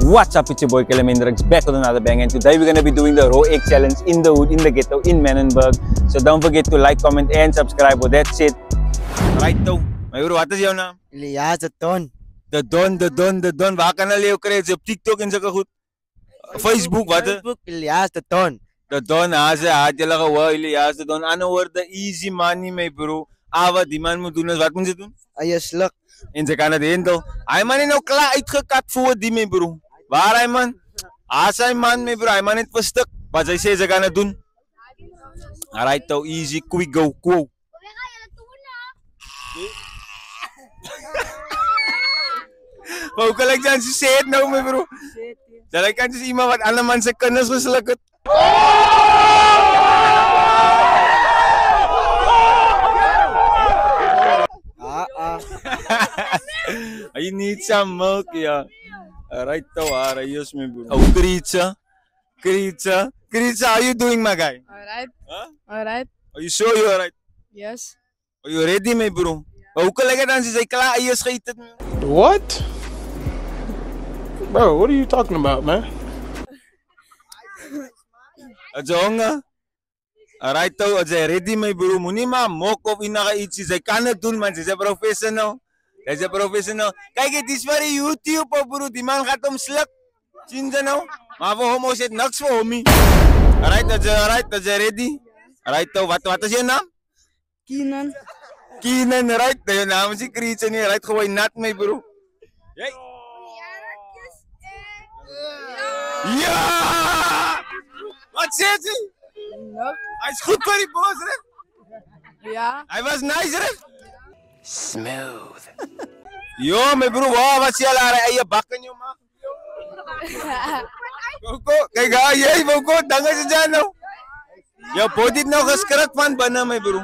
What's up, it's your boy Kelemendrax back with another bang, and today we're going to be doing the raw egg challenge in the hood, in the ghetto, in Menenberg. So don't forget to like, comment and subscribe. Well, that's it. Right though, my bro, wat is jou naam? Elias de Don. De Don. Waar kan hulle jou kry? Op TikTok en sulke goed? Facebook, wat? Facebook Elias de Don. De Don, haat julle gehoor, Elias de Don. Ander woorde, easy money, my bro. Wat die man moet doen is, wat moet ze doen? Eie sluk. En ze kan het handle. Hij man is nou klaar uitgekat voor die, my bro. Waar hij man? Hij man, my bro. Hij man het verstuk. Wat zij zei, ze gaan het doen. Alright, though, easy, quick go, go. Maar hoe kan ik dan ze het nou, my bro? Dat ik kan dus iemand wat andere man zijn kennis geslukt. I need some milk, yeah. Right though, yes, my bro. Oh, Kritsa, how you doing, my guy? Alright. Huh? Alright. Are you sure you're alright? Yes. Are you ready, my bro? Hoe kan ik dan ze klaar ayos gegeten? What? Bro, what are you talking about, man? Adjonga. Alright though, als zij ready, my bro. Moet niet maar mok of inaka iets. Zij kan het doen, man. Ze zijn professional. Ze zijn professional. Kijk, het is voor YouTube, bro. Die man gaat sluk. Zien ze nou? Maar voor homo zit niks voor homie. Alright, als zij ready. Alright though, wat is je naam? Keenan. Keenan, right? Je naam is Kritsa niet. Right, gewoon nat, my bro. Jij? Ja! Wat zegt hij? Hij is goed voor die boss, hè? Ja. Hij was nice, hè? Smooth. Yo, mijn bro, wow, wat zie je daar? Eigen bakken, joh, man. Boko, kijk, jij, Boko, dank je dyan, nou. Yo, body nou geschrikt van binnen, mijn bro.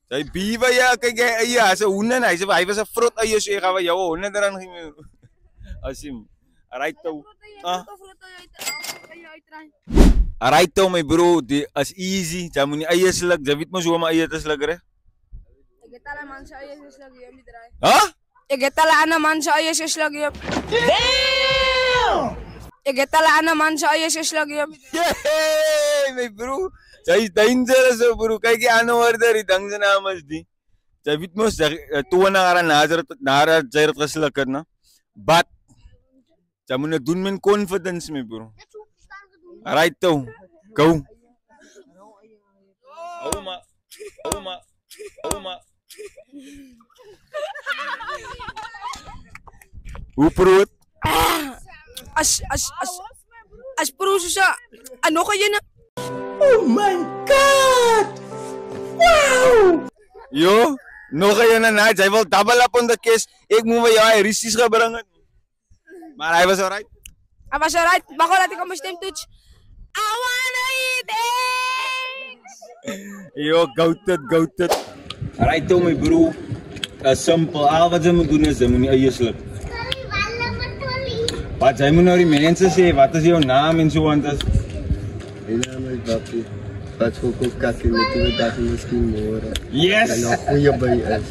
Zij biva, ja, kijk, ja, ze hoenen, hij was een fruit, je zo, gaan we jou hoenen eraan gaan. Asim. Alright, though. Alright, though, my bro, as easy. Jij moet niet eigen sluk, jij weet maar zo om eigen te slukken, hè? Ik get alle man sa eigen slag hier met draai. Huh? Ik get alle man sa eigen slag hier. Damn! Ik get alle man sa eigen slag hier. Yay, my bro. Zij is dangerous, bro. Kijk, je aan order, die dank zijn naam is die. Zij weet maar, toen naar zij het geslukken, no? But, zij moet het doen met confidence, my bro. Alright, though. Go. Oma. Hoe proot? As pro sa ano kayo na? Oh my God! Wow! Yo, no kayo na. Zij wil double up on the case. Ik moet bij jou risties gebrengen. Maar hij was alright. Hij was alright. Bako natin kung stem touch. I wanna eat eggs! Yo, goated. Alright, though, my bro. Simple. Al wat ze moet doen is, ze moet niet eigen sluk. Wat zij moet nou die mensen zeggen, wat is jouw naam en zo, want dat is... Mijn naam is Bappie. Wat voor koffie moeten we dat misschien horen? Yes! En nog goeie bij is.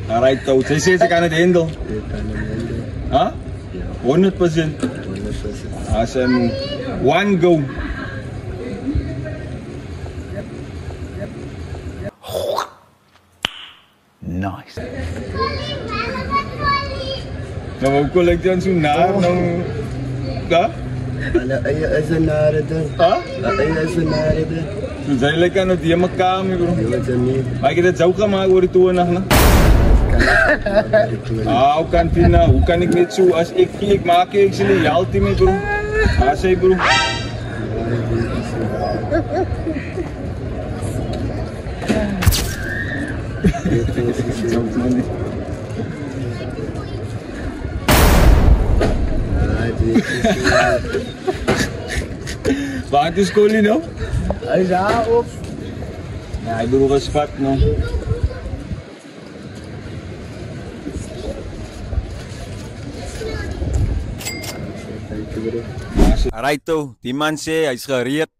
Alright, though. Zij zegt, ze kan het handle. Je kan hem handelen. Huh? 100%. 100%. Awesome. One go. Nice. Nou, hoe kon ik dan zo naar? Nou, ja? Hij is een nare dan. Hij is een nare dan. Zo zijn lekker aan het helemaal kamer, bro. Je weet het niet. Maar ik heb het zo gemaakt worden toen nog. Hoe kan ik niet zo? Als ik maak, ik zie je altijd mee, bro. Zei, bro. Waar is Collie nou? Hij is daar op. Ja, ik bedoel respect nou. Alright though, die man sê hy is gereed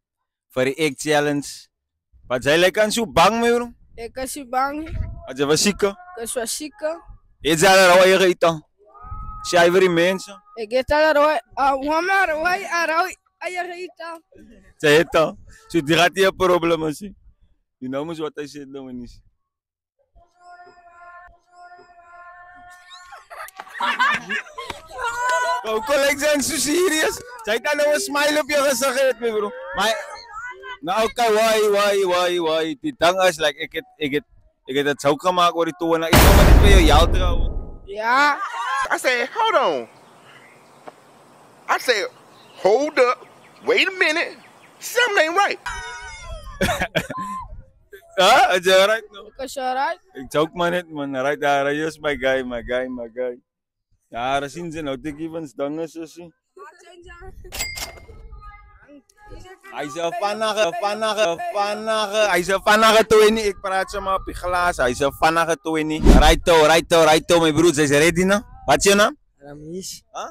vir die egg challenge. Wat jy lyk aan so bang mee bro? Ek is bang. As jy was siek? Ek was siek. Het jy al eie geëet? Shivery mensen. Ik ga er rooi. Mama rooi. Rooi. Ayarita. Say ito. So di gaat hier problemen zien. You know what I said no is. Kau like zijn so serious. Say ta nou 'n smile op jou gesig me bro. Maar nou okay, why? Titang as like ek het dit sou gemaak oor die toe en ek kom net vir jou jou trou. Ja. I said, hold on. I said, hold up. Wait a minute. Something ain't right. Ah, is that right? No. Ik was right. Ik joke man net man. Right daar, is my guy. Ja, daar zien ze nou te givens dinge so sien. Hy's 'n vinnige 20. Ek praat sommer op die glas. Hy's 'n vinnige 20. Right toe my broer, jy's ready nou? Wat is jou naam? Ramis. Huh?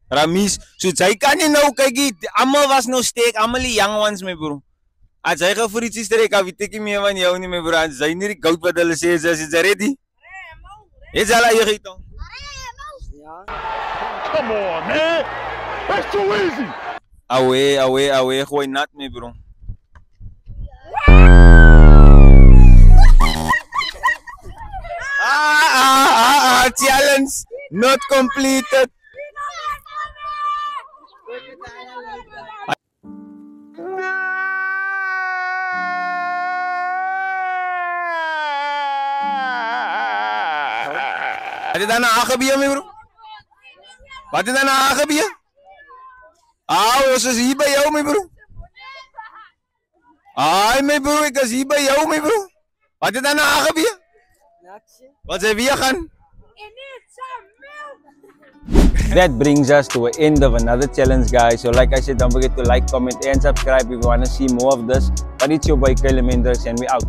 Ramis. So jy kan nie nou kyk, almal was nou steek, almal die young ones my broer. As hy vir iets streek, af weet ek nie meer van jou nie my broer. As jy nie die goud wat hulle sê, is jy ready? Is al jy gee dan? Ja. Come on, man. That's too easy. Away, gooi nat my bro. Challenge not completed. Wat is dat nou aangebied, my bro? Wat is dat nou aangebied? Was is hier bij jou, my bro? My bro, ik is hier bij jou, my bro. Wat is dat nou aangebied? Wat zijn we hier gaan? That brings us to the end of another challenge, guys. So like I said, don't forget to like, comment, and subscribe if you want to see more of this. But it's your boy Kyle Menders, and we out.